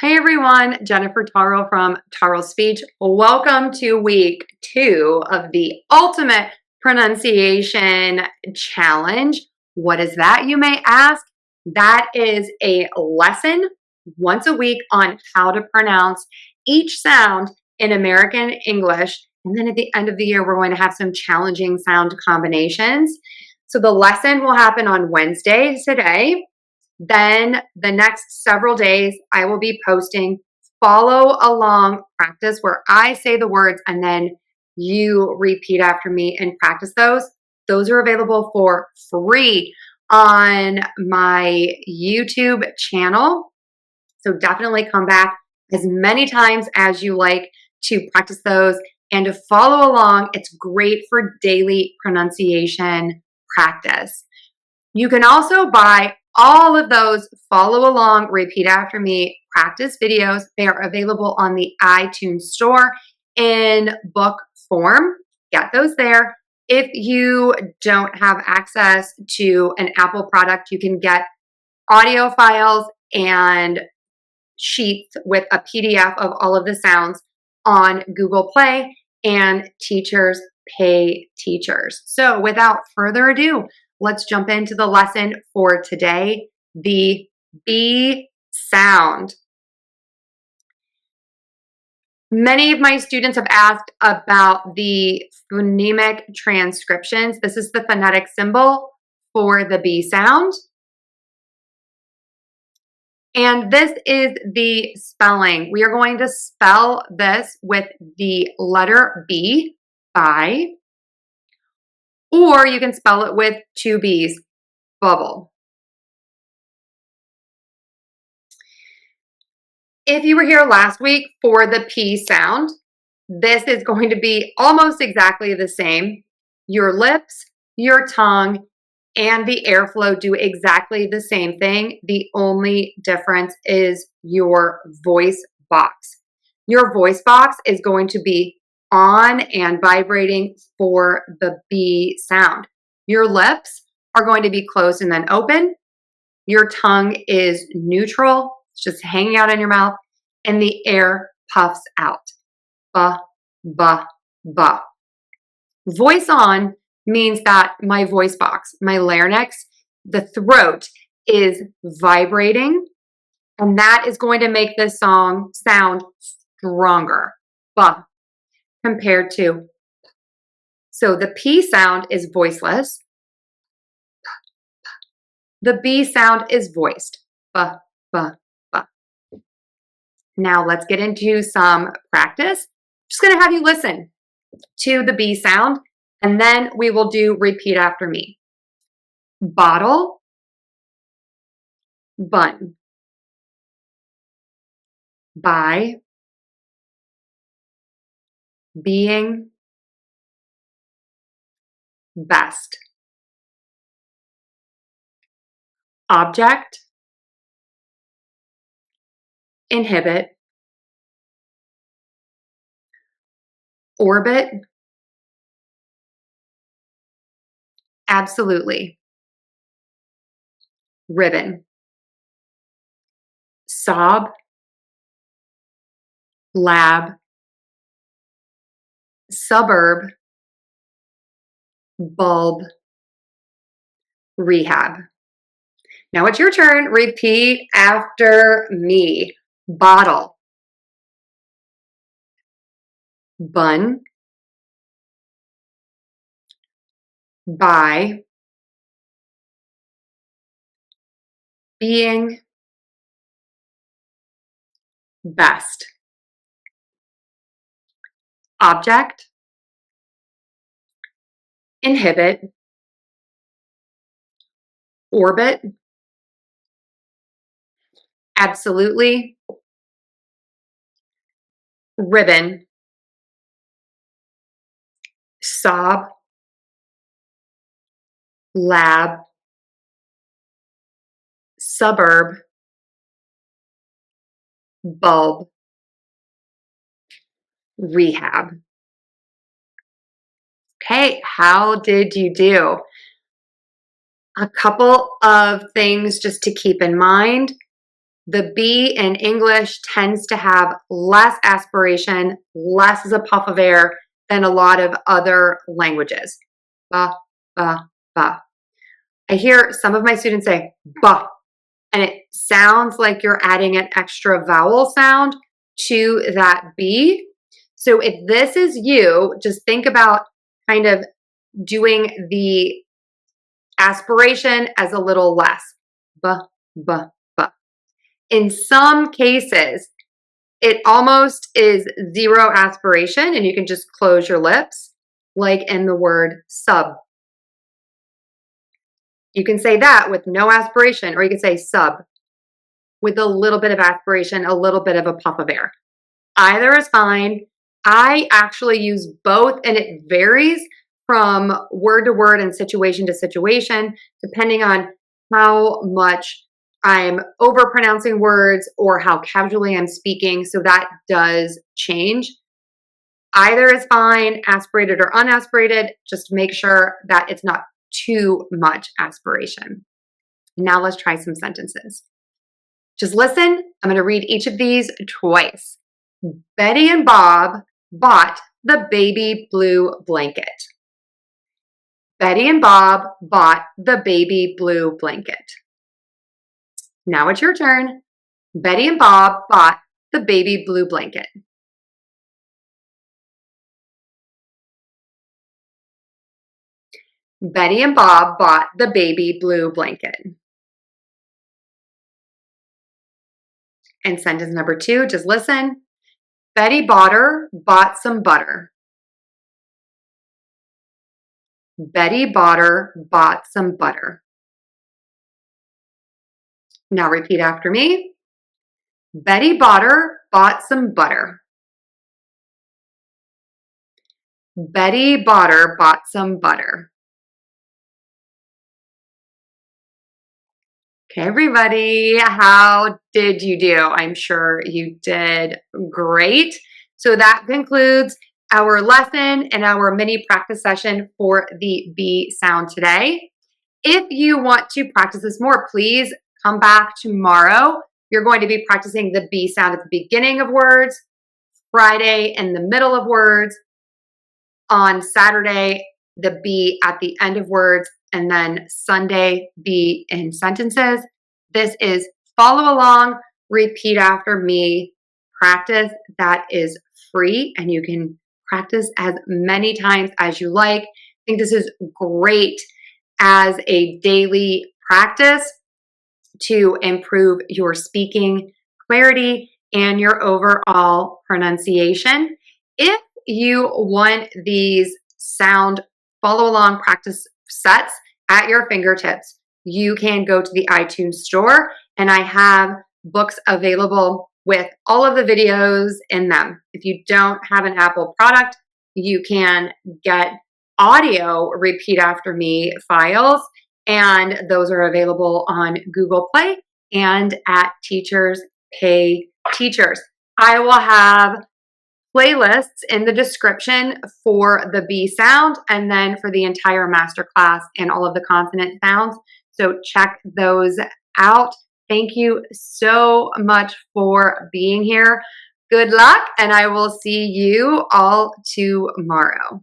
Hey everyone, Jennifer Tarle from Tarle Speech. Welcome to week 2 of the Ultimate Pronunciation Challenge. What is that, you may ask? That is a lesson once a week on how to pronounce each sound in American English. And then at the end of the year, we're going to have some challenging sound combinations. So the lesson will happen on Wednesday today. Then the next several days, I will be posting follow along practice where I say the words and then you repeat after me and practice those. Those are available for free on my YouTube channel. So definitely come back as many times as you like to practice those and to follow along. It's great for daily pronunciation practice. You can also buy all of those follow along, repeat after me practice videos. They are available on the iTunes store in book form. Get those there. If you don't have access to an Apple product, you can get audio files and sheets with a PDF of all of the sounds on Google Play, and teachers pay teachers. So without further ado, let's jump into the lesson for today, the B sound. Many of my students have asked about the phonemic transcriptions. This is the phonetic symbol for the B sound. And this is the spelling. We are going to spell this with the letter B, by, or you can spell it with 2 B's, bubble. If you were here last week for the P sound, this is going to be almost exactly the same. Your lips, your tongue, and the airflow do exactly the same thing. The only difference is your voice box. Your voice box is going to be on and vibrating for the B sound. Your lips are going to be closed and then open. Your tongue is neutral, it's just hanging out in your mouth, and the air puffs out. Ba, ba, ba. Voice on means that my voice box, my larynx, the throat is vibrating, and that is going to make this song sound stronger, ba, compared to. So the P sound is voiceless. The B sound is voiced, ba, ba, ba. Now let's get into some practice. I'm just going to have you listen to the B sound, and then we will do repeat after me. Bottle, bun, by, being, best, object, inhibit, orbit, absolutely, ribbon, sob, lab, suburb, bulb, rehab. Now it's your turn. Repeat after me. Bottle, bun, by, being, best, object, inhibit, orbit, absolutely, ribbon, sob, lab, suburb, bulb, rehab. Okay, how did you do? A couple of things just to keep in mind. The B in English tends to have less aspiration, less as a puff of air than a lot of other languages. Ba, ba, ba. I hear some of my students say ba, and it sounds like you're adding an extra vowel sound to that B. So if this is you, just think about kind of doing the aspiration as a little less. Ba, ba, ba. In some cases, it almost is zero aspiration and you can just close your lips, like in the word sub. You can say that with no aspiration, or you can say sub with a little bit of aspiration, a little bit of a puff of air. Either is fine. I actually use both, and it varies from word to word and situation to situation, depending on how much I'm overpronouncing words or how casually I'm speaking. So that does change. Either is fine, aspirated or unaspirated. Just make sure that it's not too much aspiration. Now let's try some sentences. Just listen. I'm going to read each of these twice. Betty and Bob bought the baby blue blanket. Betty and Bob bought the baby blue blanket. Now it's your turn. Betty and Bob bought the baby blue blanket. Betty and Bob bought the baby blue blanket. And sentence number 2, just listen. Betty Botter bought some butter. Betty Botter bought some butter. Now repeat after me. Betty Botter bought some butter. Betty Botter bought some butter. Okay, everybody, how did you do? I'm sure you did great. So that concludes our lesson and our mini practice session for the B sound today. If you want to practice this more, please come back tomorrow. You're going to be practicing the B sound at the beginning of words, Friday in the middle of words, on Saturday, the B at the end of words, and then Sunday, B in sentences. This is follow along, repeat after me, practice that is free, and you can practice as many times as you like. I think this is great as a daily practice to improve your speaking clarity and your overall pronunciation. If you want these sound follow along practice sets at your fingertips, you can go to the iTunes store, and I have books available with all of the videos in them. If you don't have an Apple product, you can get audio repeat after me files, and those are available on Google Play and at Teachers Pay Teachers. I will have playlists in the description for the B sound and then for the entire masterclass and all of the consonant sounds. So check those out. Thank you so much for being here. Good luck, and I will see you all tomorrow.